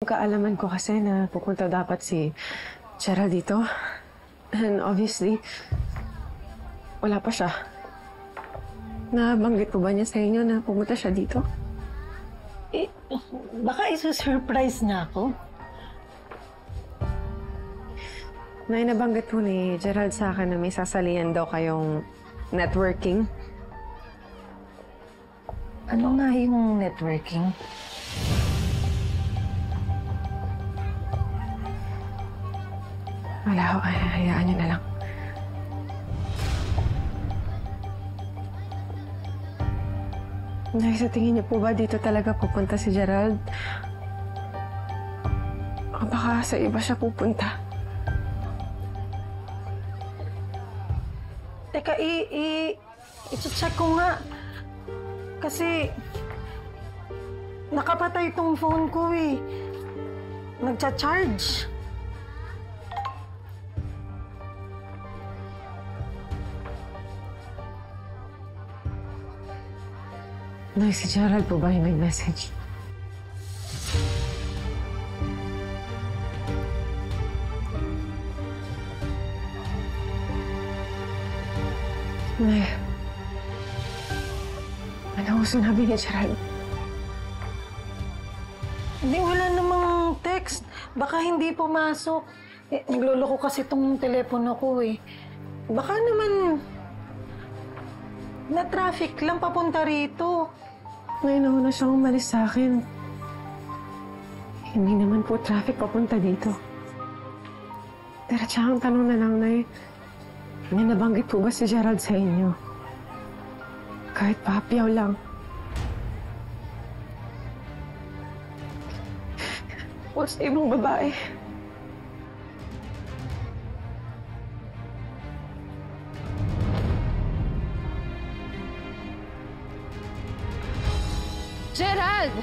Kaalaman ko kasi na pupunta dapat si Gerald dito. And obviously, wala pa siya. Nabanggit po ba niya sa inyo na pumunta siya dito? Eh, baka iso-surprise na ako. Nabanggit po ni Gerald sa akin na may sasalihan daw kayong networking. Ano nga yung networking? Wala ko, hayaan niyo na lang. Nay, sa tingin niyo po ba dito talaga pupunta si Gerald? O baka sa iba siya pupunta? Teka, i-check ko nga. Kasi nakapatay tong phone ko eh. Nagcha-charge. Nay, si Gerald po ba yung nag-message? Nay, ano gusto sinabi ni Gerald? Hindi, wala namang text. Baka hindi pumasok. Eh, nagloloko kasi tong telepono ko eh. Baka naman na-traffic lang papunta rito. Nay, nauna siyang umalis sa akin. Hindi naman po traffic papunta dito. Diretsahang tanong na lang, Nay. May nabanggit po ba si Gerald sa inyo? Kahit papiyaw lang. O sa ibang babae. Gerald!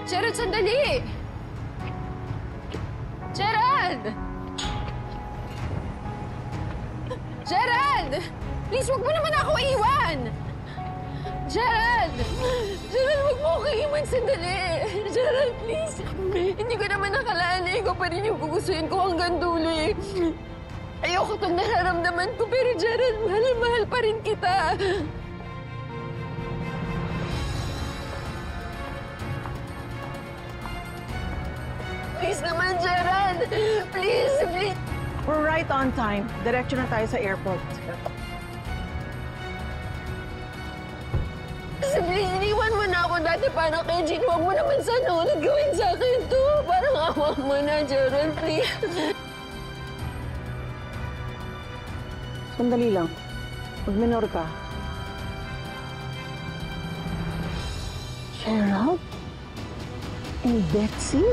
Gerald, sandali! Gerald! Gerald! Please, wag mo naman ako iwan! Gerald! Gerald, wag mo ako iwan sandali! Gerald, please! Hindi ko naman nakalaan na ikaw pa rin yung gugustuhin ko hanggang dulo eh. Ayoko itong nararamdaman ko, pero Gerald, mahal pa rin kita. Please naman, Gerald! Please, please! We're right on time. Diretso na tayo sa airport. Please, iniwan mo na ako dati para kay Jean. Huwag mo naman sana ulit gawin sa akin to. Parang awa mo na, Gerald, please. Sandali lang. Mag-minor ka. Gerald? And Betsy?